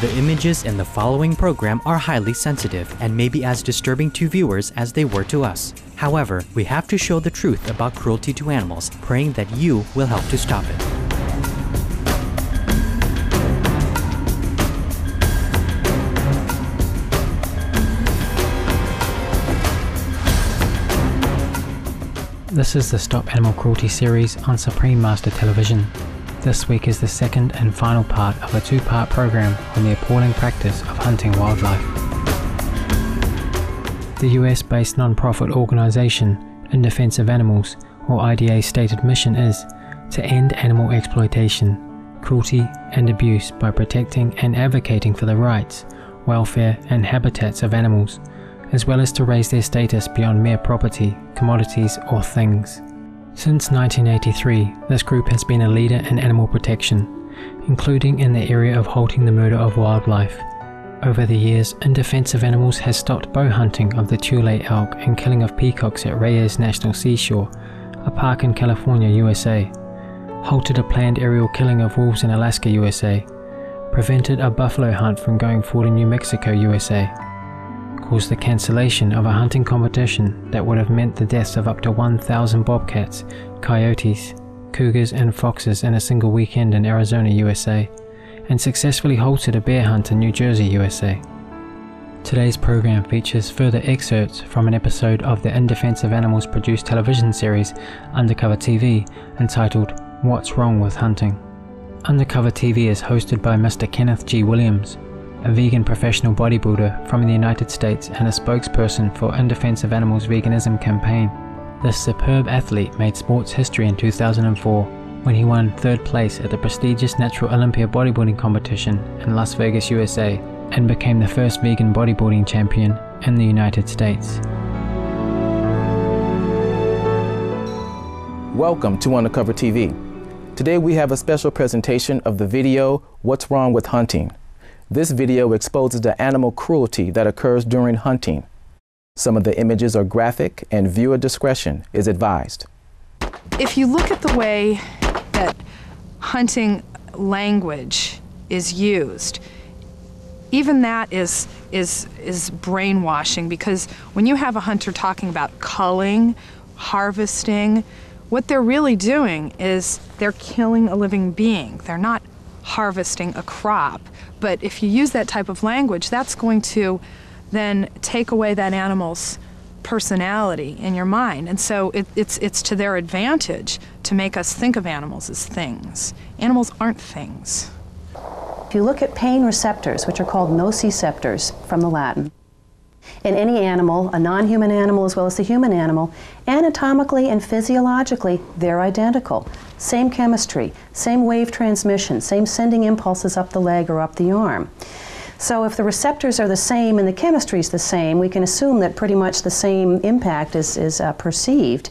The images in the following program are highly sensitive and may be as disturbing to viewers as they were to us. However, we have to show the truth about cruelty to animals, praying that you will help to stop it. This is the Stop Animal Cruelty series on Supreme Master Television. This week is the second and final part of a two-part program on the appalling practice of hunting wildlife. The US-based non-profit organization In Defense of Animals, or IDA's stated mission is to end animal exploitation, cruelty and abuse by protecting and advocating for the rights, welfare and habitats of animals, as well as to raise their status beyond mere property, commodities or things. Since 1983, this group has been a leader in animal protection, including in the area of halting the murder of wildlife. Over the years, In Defense of Animals has stopped bow hunting of the Tule elk and killing of peacocks at Reyes National Seashore, a park in California, USA, halted a planned aerial killing of wolves in Alaska, USA, prevented a buffalo hunt from going forward in New Mexico, USA, caused the cancellation of a hunting competition that would have meant the deaths of up to 1,000 bobcats, coyotes, cougars and foxes in a single weekend in Arizona, USA, and successfully halted a bear hunt in New Jersey, USA. Today's program features further excerpts from an episode of the In Defense of Animals produced television series Undercover TV entitled What's Wrong with Hunting? Undercover TV is hosted by Mr. Kenneth G. Williams, a vegan professional bodybuilder from the United States and a spokesperson for In Defense of Animals veganism campaign. This superb athlete made sports history in 2004 when he won third place at the prestigious Natural Olympia bodybuilding competition in Las Vegas, USA, and became the first vegan bodybuilding champion in the United States. Welcome to Undercover TV. Today we have a special presentation of the video, What's Wrong with Hunting? This video exposes the animal cruelty that occurs during hunting. Some of the images are graphic and viewer discretion is advised. If you look at the way that hunting language is used, even that is brainwashing, because when you have a hunter talking about culling, harvesting, what they're really doing is they're killing a living being. They're not harvesting a crop. But if you use that type of language, that's going to then take away that animal's personality in your mind. And so it's to their advantage to make us think of animals as things. Animals aren't things. If you look at pain receptors, which are called nociceptors from the Latin, in any animal, a non-human animal as well as the human animal, anatomically and physiologically, they're identical. Same chemistry, same wave transmission, same sending impulses up the leg or up the arm. So if the receptors are the same and the chemistry is the same, we can assume that pretty much the same impact is perceived.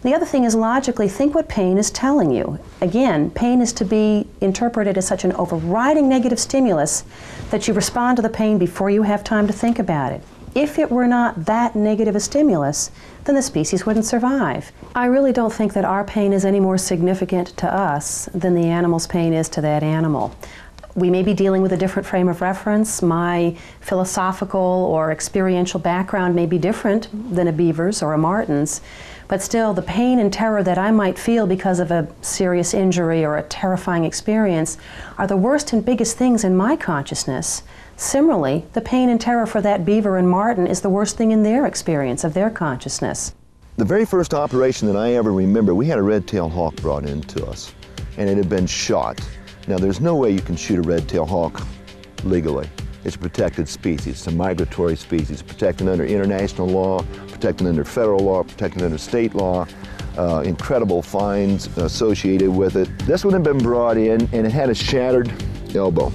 The other thing is, logically, think what pain is telling you. Again, pain is to be interpreted as such an overriding negative stimulus that you respond to the pain before you have time to think about it. If it were not that negative a stimulus, then the species wouldn't survive. I really don't think that our pain is any more significant to us than the animal's pain is to that animal. We may be dealing with a different frame of reference. My philosophical or experiential background may be different than a beaver's or a marten's, but still the pain and terror that I might feel because of a serious injury or a terrifying experience are the worst and biggest things in my consciousness. Similarly, the pain and terror for that beaver and marten is the worst thing in their experience of their consciousness. The very first operation that I ever remember, we had a red-tailed hawk brought in to us, and it had been shot. Now, there's no way you can shoot a red-tailed hawk legally. It's a protected species. It's a migratory species, protected under international law, protected under federal law, protected under state law, incredible fines associated with it. This one had been brought in, and it had a shattered elbow.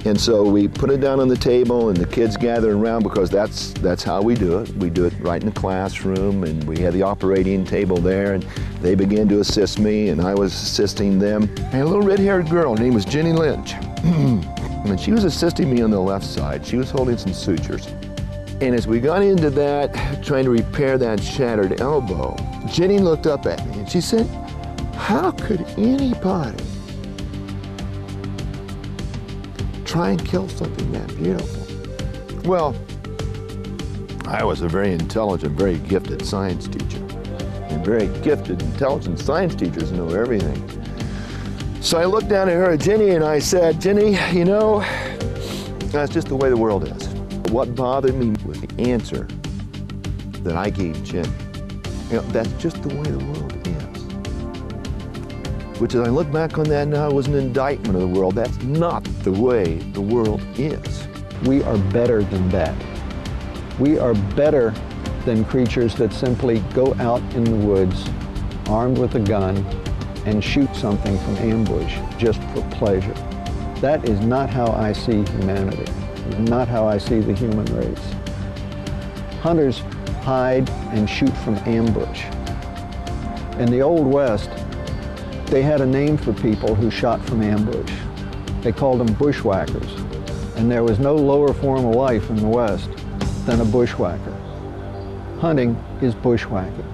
And so we put it down on the table, and the kids gathered around, because that's how we do it. We do it right in the classroom, and we had the operating table there, and they began to assist me, and I was assisting them. And a little red-haired girl, her name was Jenny Lynch. And she was assisting me on the left side. She was holding some sutures. And as we got into that, trying to repair that shattered elbow, Jenny looked up at me and she said, "How could anybody try and kill something that beautiful. Well, I was a very intelligent, very gifted science teacher. And very gifted, intelligent science teachers know everything. So I looked down at her, Jenny, and I said, Jenny, you know, that's just the way the world is. What bothered me was the answer that I gave Jenny. You know, that's just the way the world is. Which, as I look back on that now, was an indictment of the world. That's not the way the world is. We are better than that. We are better than creatures that simply go out in the woods, armed with a gun, and shoot something from ambush just for pleasure. That is not how I see humanity, not how I see the human race. Hunters hide and shoot from ambush. In the Old West, they had a name for people who shot from ambush. They called them bushwhackers, and there was no lower form of life in the West than a bushwhacker. Hunting is bushwhacking.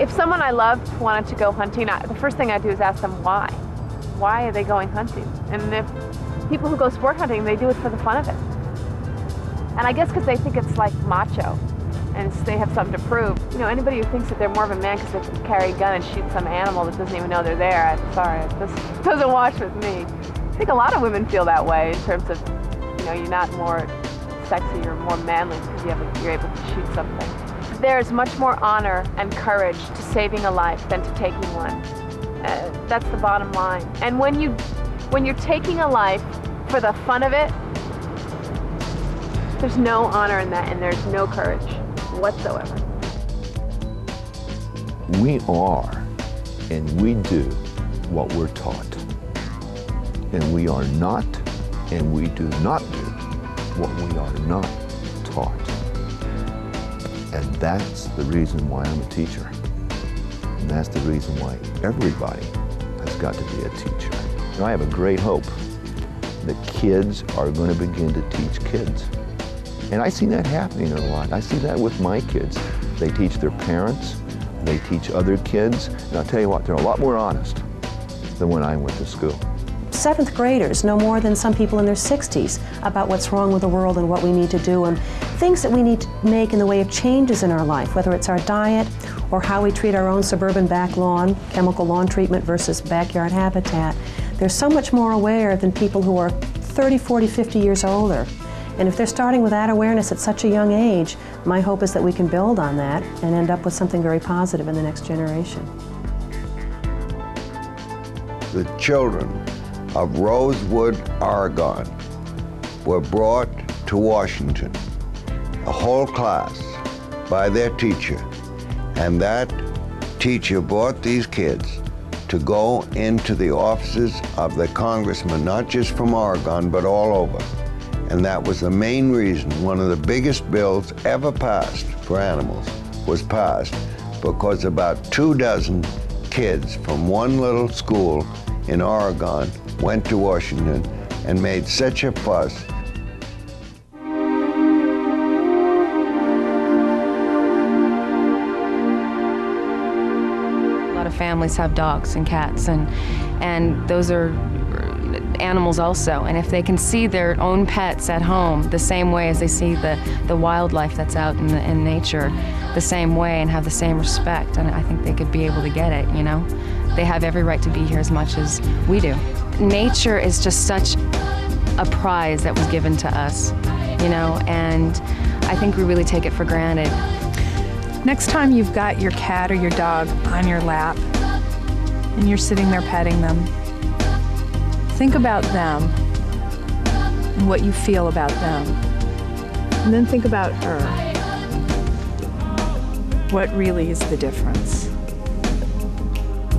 If someone I loved wanted to go hunting, the first thing I do is ask them why. Why are they going hunting? And if people who go sport hunting, they do it for the fun of it. And I guess because they think it's like macho, and they have something to prove. You know, anybody who thinks that they're more of a man because they can carry a gun and shoot some animal that doesn't even know they're there, I'm sorry, this doesn't wash with me. I think a lot of women feel that way in terms of, you know, you're not more sexy, you're more manly because you're able to shoot something. There's much more honor and courage to saving a life than to taking one. That's the bottom line. And when you're taking a life for the fun of it, there's no honor in that, and there's no courage whatsoever. We are and we do what we're taught. And we are not and we do not do what we are not taught. And that's the reason why I'm a teacher. And that's the reason why everybody has got to be a teacher. And I have a great hope that kids are going to begin to teach kids. And I see that happening a lot. I see that with my kids. They teach their parents, they teach other kids, and I'll tell you what, they're a lot more honest than when I went to school. 7th graders know more than some people in their 60s about what's wrong with the world and what we need to do, and things that we need to make in the way of changes in our life, whether it's our diet or how we treat our own suburban back lawn, chemical lawn treatment versus backyard habitat. They're so much more aware than people who are 30, 40, 50 years older. And if they're starting with that awareness at such a young age, my hope is that we can build on that and end up with something very positive in the next generation. The children of Rosewood, Oregon were brought to Washington, a whole class, by their teacher. And that teacher brought these kids to go into the offices of the congressmen, not just from Oregon, but all over. And that was the main reason one of the biggest bills ever passed for animals was passed, because about 24 kids from one little school in Oregon went to Washington and made such a fuss. A lot of families have dogs and cats, and those are animals also, and if they can see their own pets at home the same way as they see the wildlife that's out in nature the same way and have the same respect, and I think they could be able to get it, you know? They have every right to be here as much as we do. Nature is just such a prize that was given to us, you know, and I think we really take it for granted. Next time you've got your cat or your dog on your lap and you're sitting there petting them, think about them and what you feel about them. And then think about her. What really is the difference?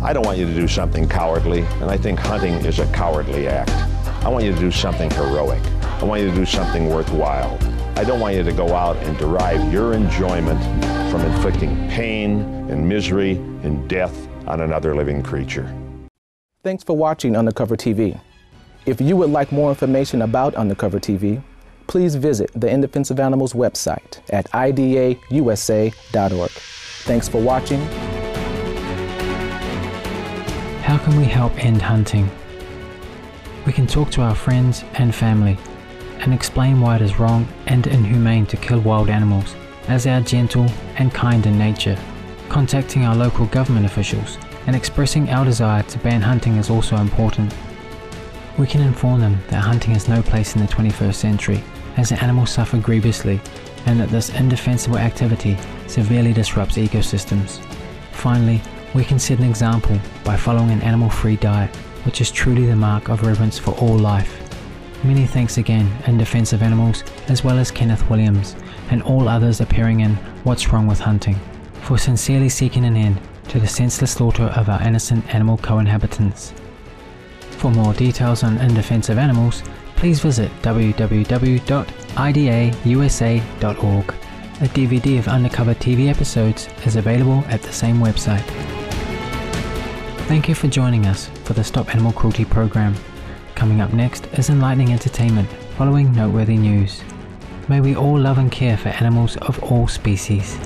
I don't want you to do something cowardly, and I think hunting is a cowardly act. I want you to do something heroic. I want you to do something worthwhile. I don't want you to go out and derive your enjoyment from inflicting pain and misery and death on another living creature. Thanks for watching Undercover TV. If you would like more information about Undercover TV, please visit the In Defense of Animals website at idausa.org. Thanks for watching. How can we help end hunting? We can talk to our friends and family and explain why it is wrong and inhumane to kill wild animals, as they are gentle and kind in nature. Contacting our local government officials and expressing our desire to ban hunting is also important. We can inform them that hunting has no place in the 21st century, as the animals suffer grievously, and that this indefensible activity severely disrupts ecosystems. Finally, we can set an example by following an animal-free diet, which is truly the mark of reverence for all life. Many thanks again in defense of animals, as well as Kenneth Williams and all others appearing in What's Wrong with Hunting, for sincerely seeking an end to the senseless slaughter of our innocent animal co-inhabitants. For more details on In Defense of Animals, please visit www.idausa.org. A DVD of undercover TV episodes is available at the same website. Thank you for joining us for the Stop Animal Cruelty program. Coming up next is enlightening entertainment following noteworthy news. May we all love and care for animals of all species.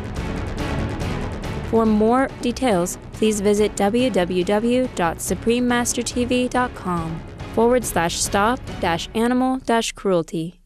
For more details, please visit www.suprememastertv.com/stop-animal-cruelty.